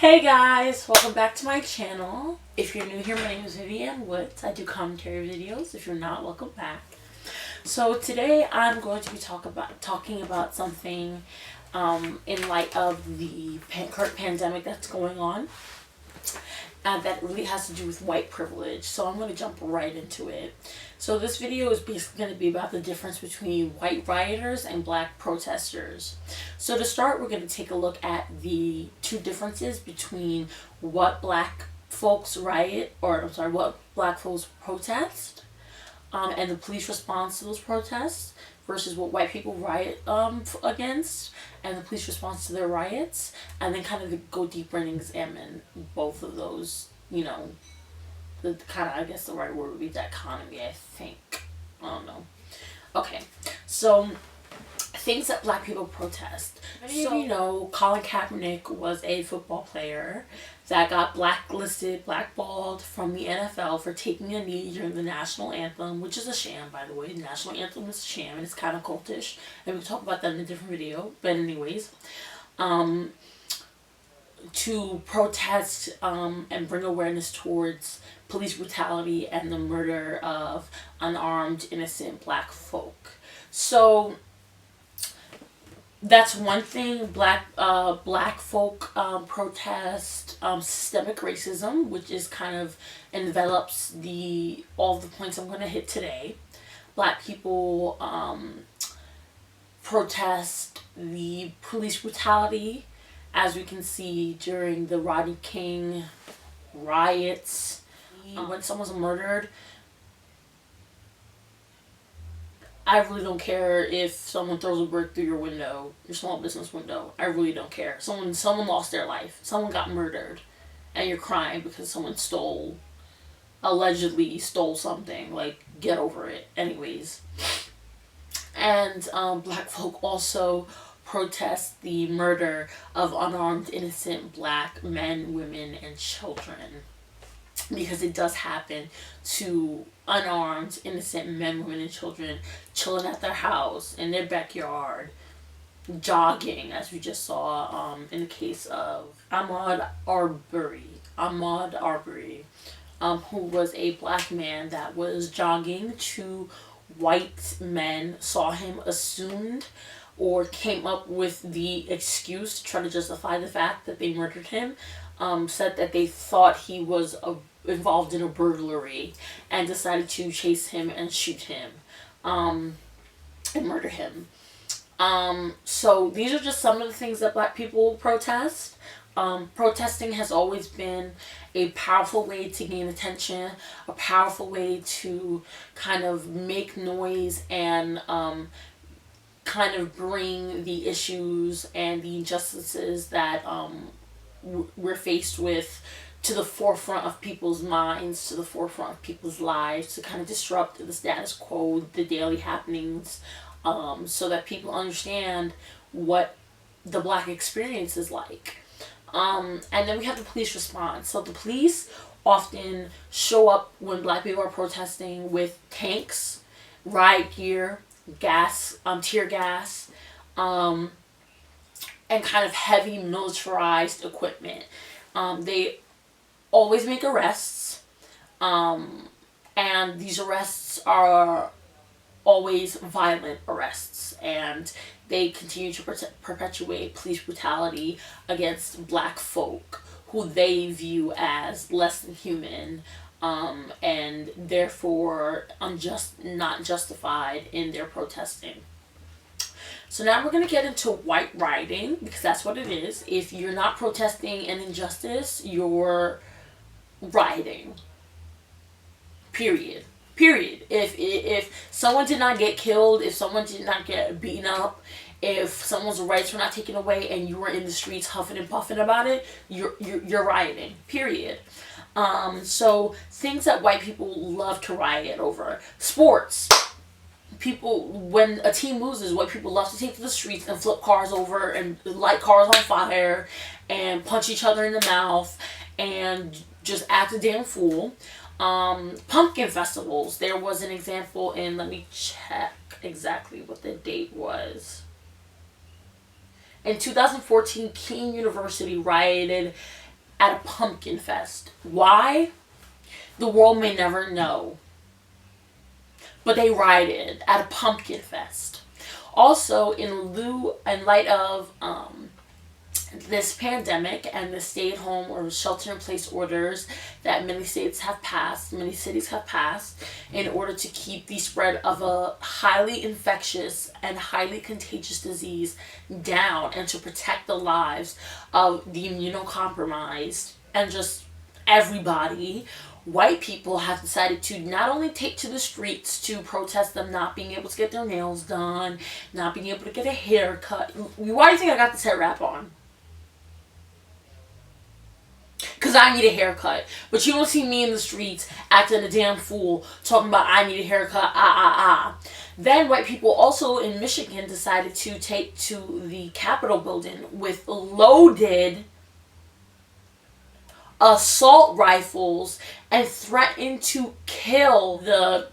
Hey guys, welcome back to my channel. If you're new here, my name is Vivian Woods. I do commentary videos. If you're not, welcome back. So today I'm going to be talking about something in light of the current pandemic that's going on. That really has to do with white privilege. So I'm going to jump right into it. So this video is basically going to be about the difference between white rioters and black protesters. So to start, we're going to take a look at the two differences between what black folks what black folks protest, and the police response to those protests, versus what white people riot against and the police response to their riots, and then kind of go deeper and examine both of those, the kind of, I guess the right word would be dichotomy, I think. I don't know. Okay, so things that black people protest. Many of you know Colin Kaepernick was a football player that got blackballed from the NFL for taking a knee during the national anthem, which is a sham, by the way. The national anthem is a sham, and it's kind of cultish, and we'll talk about that in a different video. But anyways, to protest and bring awareness towards police brutality and the murder of unarmed, innocent black folk. So that's one thing. Black folk protest systemic racism, which is kind of envelops all the points I'm going to hit today. Black people protest the police brutality, as we can see during the Rodney King riots. When someone's murdered, I really don't care if someone throws a brick through your window, your small business window. I really don't care. Someone lost their life. Someone got murdered, and you're crying because someone allegedly stole something. Like, get over it. Anyways. And black folk also protest the murder of unarmed, innocent black men, women, and children. Because it does happen to unarmed, innocent men, women, and children chilling at their house, in their backyard, jogging, as we just saw in the case of Ahmaud Arbery, who was a black man that was jogging. Two white men saw him, assumed or came up with the excuse to try to justify the fact that they murdered him. Said that they thought he was involved in a burglary, and decided to chase him and shoot him and murder him. So these are just some of the things that black people protest. Protesting has always been a powerful way to gain attention, a powerful way to kind of make noise and kind of bring the issues and the injustices that we're faced with to the forefront of people's minds, to the forefront of people's lives, to kind of disrupt the status quo, the daily happenings, so that people understand what the black experience is like. And then we have the police response. So the police often show up when black people are protesting with tanks, riot gear, gas, tear gas, and kind of heavy militarized equipment. They always make arrests, and these arrests are always violent arrests, and they continue to perpetuate police brutality against black folk who they view as less than human, and therefore not justified in their protesting. So now we're going to get into white rioting, because that's what it is. If you're not protesting an injustice, you're rioting. Period. If someone did not get killed, if someone did not get beaten up, if someone's rights were not taken away and you were in the streets huffing and puffing about it, you're rioting. Period. So things that white people love to riot over: sports. When a team loses, white people love to take to the streets and flip cars over and light cars on fire and punch each other in the mouth and just act a damn fool. Pumpkin festivals. There was an example in, let me check exactly what the date was. In 2014, Kean University rioted at a pumpkin fest. Why? The world may never know. But they rioted at a pumpkin fest. Also, in light of this pandemic and the stay-at-home or shelter-in-place orders that many cities have passed in order to keep the spread of a highly infectious and highly contagious disease down and to protect the lives of the immunocompromised and just everybody, white people have decided to not only take to the streets to protest them not being able to get their nails done, not being able to get a haircut. Why do you think I got this hair wrap on? Because I need a haircut. But you don't see me in the streets acting a damn fool talking about I need a haircut, Then white people also in Michigan decided to take to the Capitol building with loaded assault rifles and threaten to kill the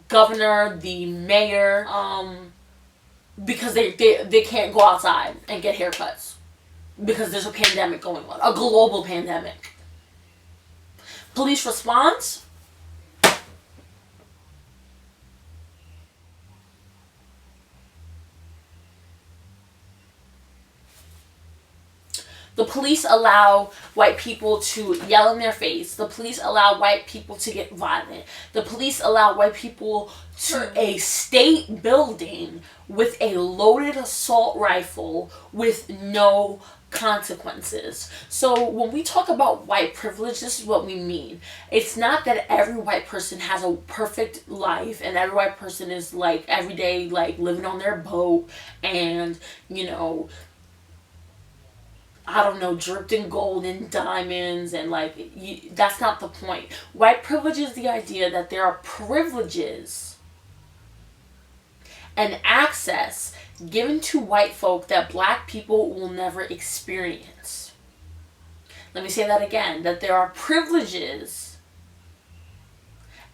governor, the mayor, because they can't go outside and get haircuts because there's a pandemic going on, a global pandemic. Police response? The police allow white people to yell in their face. The police allow white people to get violent. The police allow white people to a state building with a loaded assault rifle with no consequences. So when we talk about white privilege, this is what we mean. It's not that every white person has a perfect life and every white person is like every day like living on their boat and, you know, I don't know, dripped in gold and diamonds and like, that's not the point. White privilege is the idea that there are privileges and access given to white folk that black people will never experience. Let me say that again, that there are privileges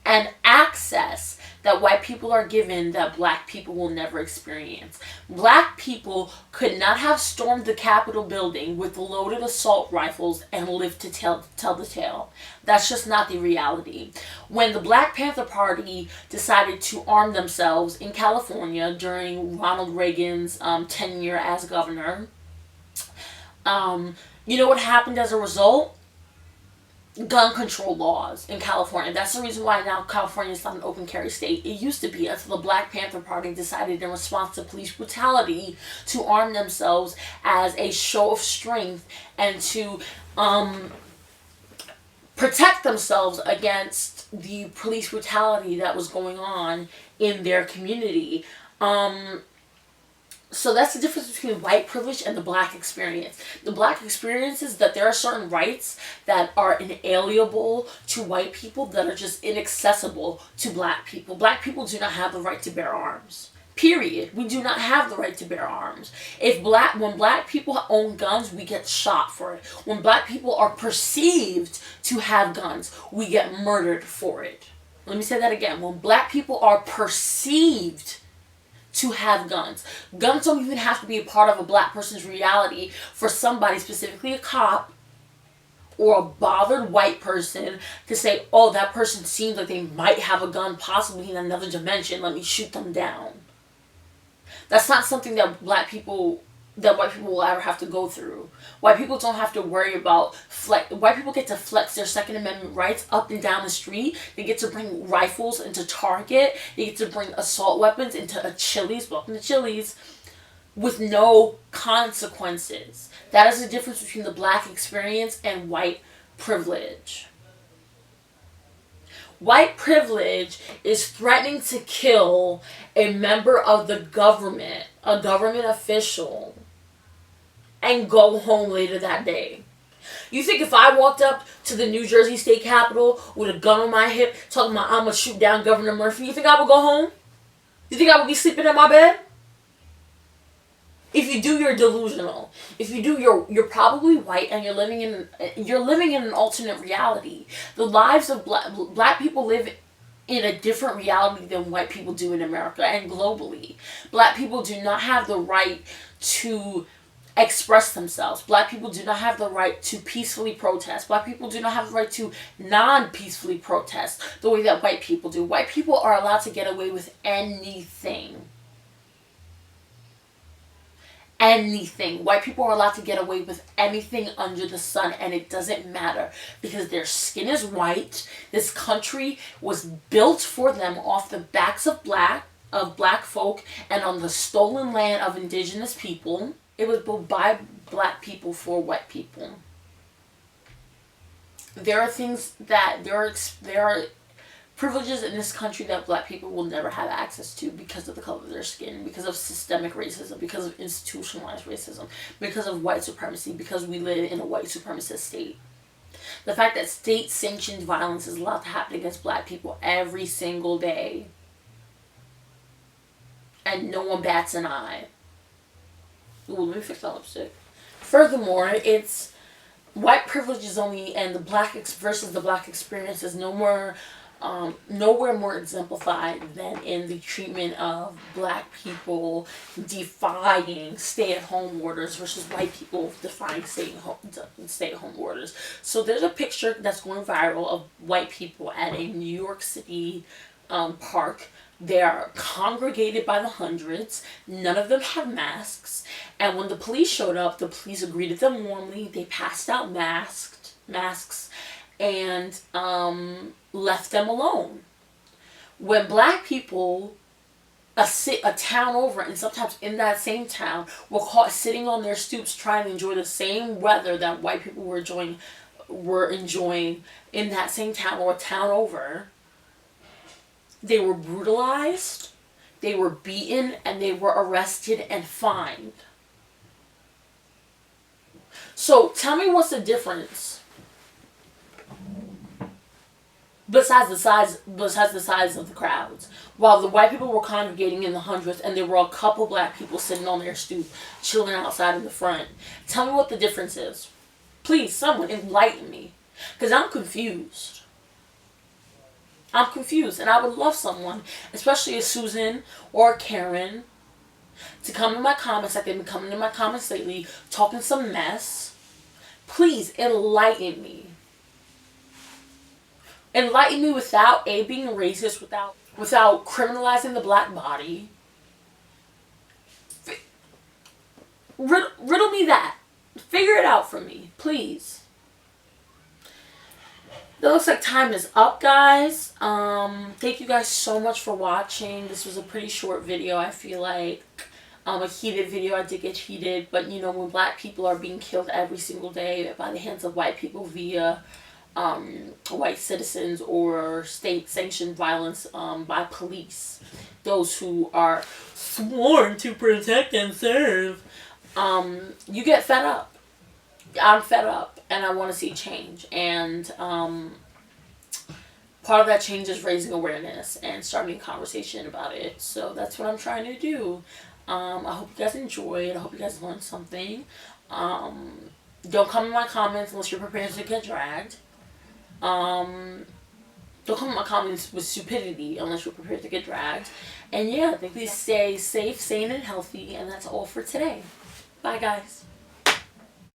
and access that white people are given that black people will never experience. Black people could not have stormed the Capitol building with loaded assault rifles and lived to tell the tale. That's just not the reality. When the Black Panther Party decided to arm themselves in California during Ronald Reagan's tenure as governor, you know what happened as a result? Gun control laws in California. That's the reason why now California is not an open carry state. It used to be until the Black Panther Party decided in response to police brutality to arm themselves as a show of strength and to protect themselves against the police brutality that was going on in their community. So that's the difference between white privilege and the black experience. The black experience is that there are certain rights that are inalienable to white people that are just inaccessible to black people. Black people do not have the right to bear arms. Period. We do not have the right to bear arms. When black people own guns, we get shot for it. When black people are perceived to have guns, we get murdered for it. Let me say that again. When black people are perceived to have guns. Guns don't even have to be a part of a black person's reality for somebody, specifically a cop or a bothered white person, to say, oh, that person seems like they might have a gun possibly in another dimension. Let me shoot them down. That's not something that white people will ever have to go through. White people don't have to worry about white people get to flex their Second Amendment rights up and down the street. They get to bring rifles into Target. They get to bring assault weapons into a Chili's, welcome to Chili's, with no consequences. That is the difference between the black experience and white privilege. White privilege is threatening to kill a member of the government, a government official, and go home later that day. You think if I walked up to the New Jersey State Capitol with a gun on my hip talking about I'm going to shoot down Governor Murphy, you think I would go home? You think I would be sleeping in my bed? If you do, you're delusional. If you do, you're probably white and you're living in an alternate reality. The lives of black people live in a different reality than white people do in America and globally. Black people do not have the right to express themselves. Black people do not have the right to peacefully protest. Black people do not have the right to non-peacefully protest the way that white people do. White people are allowed to get away with anything. Anything. White people are allowed to get away with anything under the sun, and it doesn't matter because their skin is white. This country was built for them off the backs of black folk and on the stolen land of indigenous people. It was built by black people for white people. There are things that there are privileges in this country that black people will never have access to because of the color of their skin, because of systemic racism, because of institutionalized racism, because of white supremacy, because we live in a white supremacist state. The fact that state-sanctioned violence is allowed to happen against black people every single day, and no one bats an eye. Ooh, let me fix that lipstick. Furthermore, it's white privilege is only, and the black versus the black experience is nowhere more exemplified than in the treatment of black people defying stay-at-home orders versus white people defying stay-at-home orders. So there's a picture that's going viral of white people at a New York City park. They are congregated by the hundreds. None of them have masks. And when the police showed up, the police greeted them warmly. They passed out masks and left them alone. When black people, a town over, and sometimes in that same town, were caught sitting on their stoops trying to enjoy the same weather that white people were enjoying in that same town or a town over, they were brutalized, they were beaten, and they were arrested and fined. So tell me what's the difference besides the size of the crowds. While the white people were congregating in the hundreds and there were a couple black people sitting on their stoop, chilling outside in the front. Tell me what the difference is. Please, someone enlighten me. Because I'm confused. I'm confused, and I would love someone, especially a Susan or a Karen, to come in my comments like they've been coming in my comments lately, talking some mess. Please enlighten me. Enlighten me without being racist, without criminalizing the black body. Riddle me that. Figure it out for me, please. It looks like time is up, guys. Thank you guys so much for watching. This was a pretty short video. I feel like a heated video. I did get heated, but you know, when black people are being killed every single day by the hands of white people via white citizens or state-sanctioned violence by police, those who are sworn to protect and serve, you get fed up. I'm fed up, and I want to see change, and part of that change is raising awareness and starting a conversation about it. So that's what I'm trying to do. I hope you guys enjoyed. I hope you guys learned something. Don't come in my comments unless you're prepared to get dragged. Don't come in my comments with stupidity unless you're prepared to get dragged. And yeah, please stay safe, sane, and healthy, and that's all for today. Bye, guys.